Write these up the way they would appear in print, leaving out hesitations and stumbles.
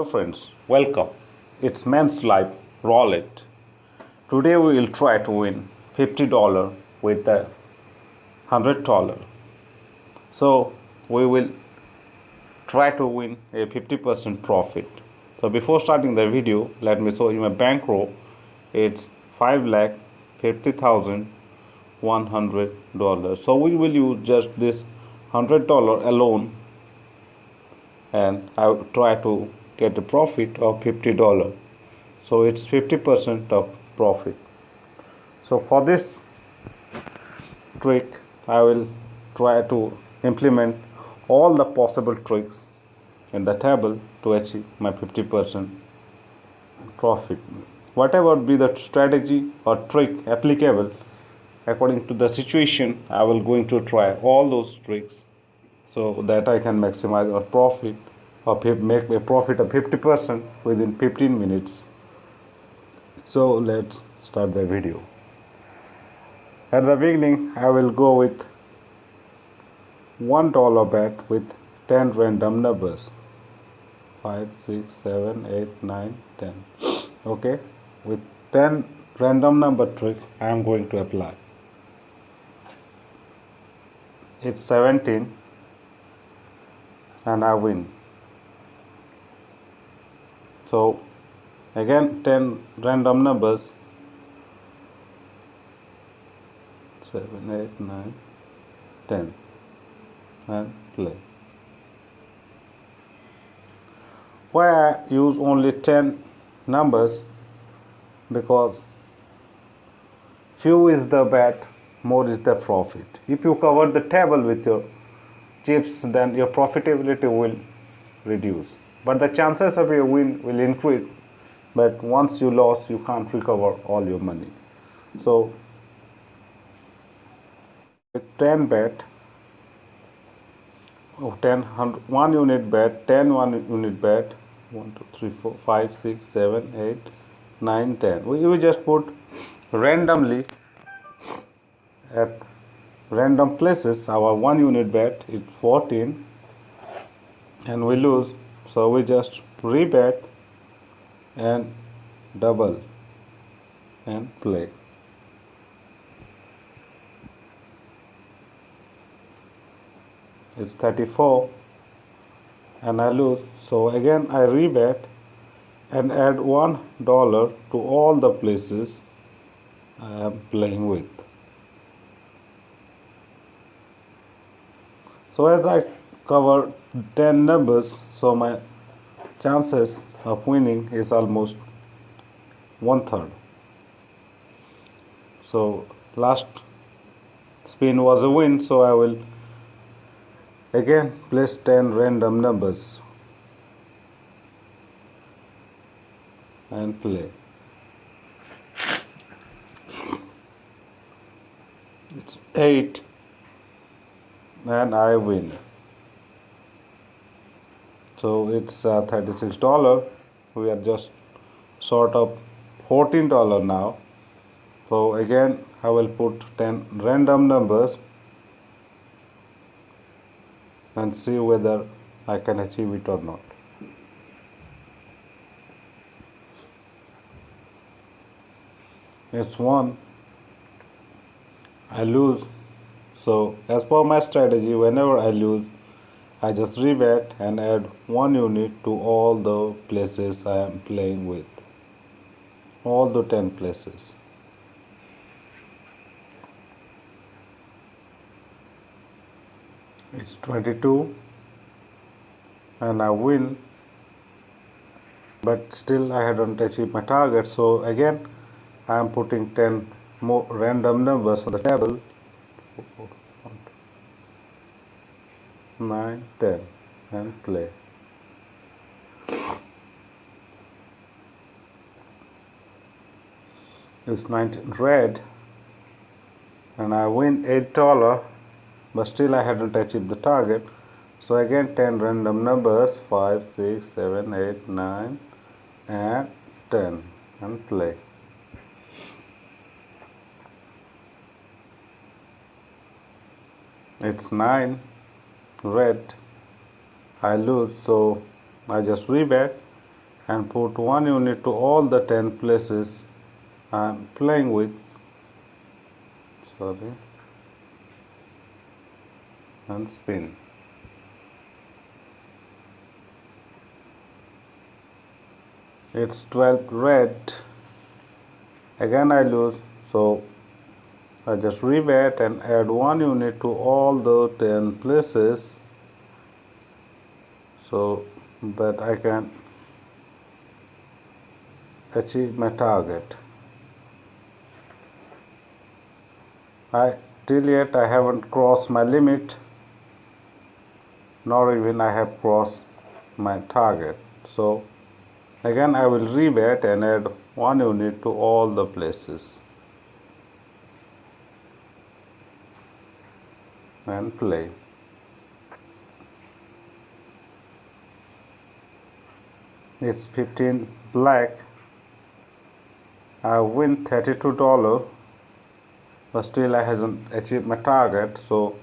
Hello friends, welcome. It's Men's Life Roulette. Today we will try to win $50 with a $100. So we will try to win a 50% profit. So before starting the video, let me show you my bankroll. It's $5,50,100. So we will use just this $100 alone, and I will try to get a profit of $50. So it's 50% of profit. So for this trick, I will try to implement all the possible tricks in the table to achieve my 50% profit. Whatever be the strategy or trick applicable according to the situation, I will going to try all those tricks so that I can maximize our profit or make a profit of 50% within 15 minutes. So let's start the video. At the beginning, I will go with $1 bet with 10 random numbers. 5, 6, 7, 8, 9, 10. Okay, with 10 random number trick, I am going to apply. It's 17 and I win. So again 10 random numbers, 7, 8, 9, 10, and play. Why I use only 10 numbers? Because few is the bet, more is the profit. If you cover the table with your chips, then your profitability will reduce, but the chances of your win will increase. But once you lose, you can't recover all your money. So with 10 bet, 1 unit bet, 10 1 unit bet, 1 2 3 4 5 6 7 8 9 10. We just put randomly at random places. Our 1 unit bet is 14 and we lose, so we just rebet and double and play. It's 34 and I lose, so again I rebet and add $1 to all the places I am playing with. So as I cover 10 numbers, so my chances of winning is almost 1/3. So last spin was a win, so I will again place 10 random numbers and play. It's 8 and I win. So it's $36. We are just short of $14 now. So again I will put 10 random numbers and see whether I can achieve it or not. It's 1. I lose. So as per my strategy, whenever I lose, I just rebet and add 1 unit to all the places I am playing with. All the 10 places. It's 22 and I win, but still I hadn't achieved my target. So again I am putting 10 more random numbers on the table. 9, 10 and play. It's 19 red and I win $8, but still I hadn't achieved the target. So again 10 random numbers, 5, 6, 7, 8, 9 and 10 and play. It's 9 red. I lose, so I just rebet and put 1 unit to all the 10 places I'm playing with. Sorry. And spin. It's 12 red. Again I lose, so I just rebet and add 1 unit to all the 10 places so that I can achieve my target. Till yet I haven't crossed my limit, nor even I have crossed my target. So again I will rebet and add 1 unit to all the places and play. It's 15 black. I win $32, but still I haven't achieved my target. So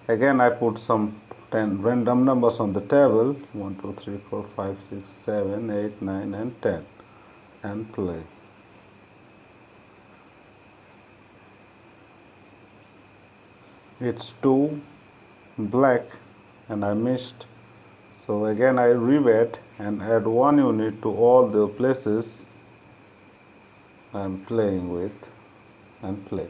again I put some 10 random numbers on the table, 1 2 3 4 5 6 7 8 9 and 10, and play. It's 2 black and I missed, so again I rebet and add 1 unit to all the places I'm playing with and play.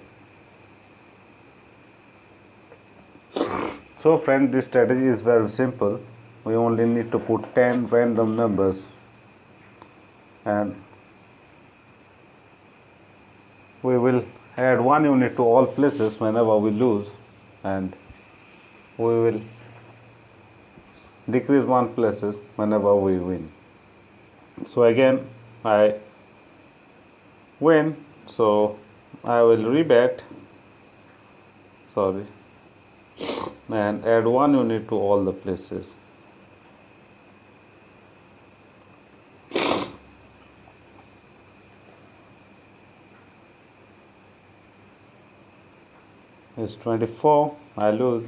So friends, this strategy is very simple. We only need to put 10 random numbers and we will add 1 unit to all places whenever we lose, and we will decrease 1 places whenever we win. So again I win, so I will rebet, and add 1 unit to all the places. It's 24, I lose,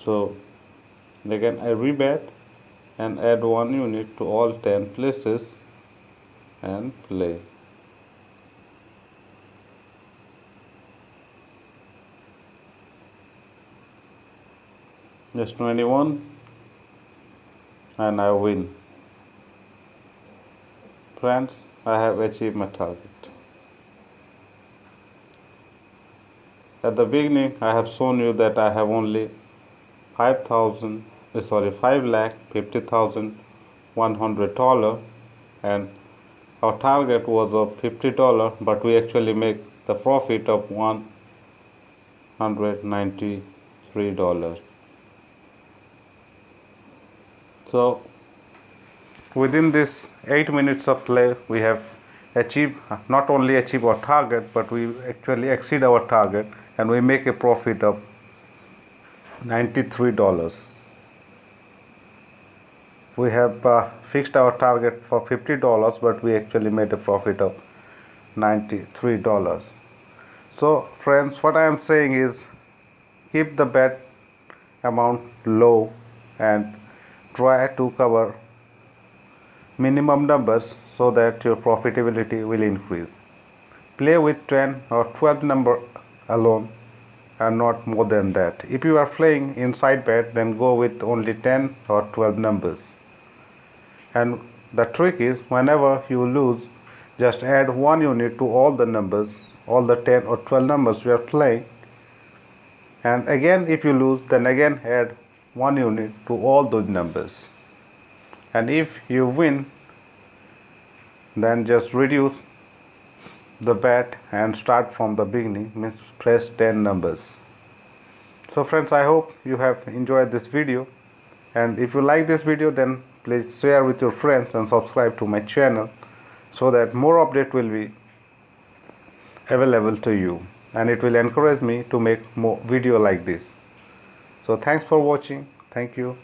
so again I rebet and add 1 unit to all 10 places and play. It's 21 and I win. Friends, I have achieved my target. At the beginning I have shown you that I have only 5,50,100, and our target was of $50, but we actually make the profit of $193. So within this 8 minutes of play we have not only achieved our target, but we actually exceed our target and we make a profit of $93. We have fixed our target for $50, but we actually made a profit of $93. So friends, what I am saying is, keep the bet amount low and try to cover minimum numbers so that your profitability will increase. Play with 10 or 12 number alone and not more than that. If you are playing inside bet, then go with only 10 or 12 numbers. And the trick is, whenever you lose, just add 1 unit to all the numbers, all the 10 or 12 numbers you are playing. And again, if you lose, then again add 1 unit to all those numbers. And if you win, then just reduce the bet and start from the beginning, means press 10 numbers. So friends, I hope you have enjoyed this video, and if you like this video, then please share with your friends and subscribe to my channel so that more update will be available to you, and it will encourage me to make more video like this. So thanks for watching. Thank you.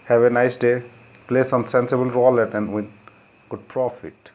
Have a nice day. Play some sensible roulette and win good profit.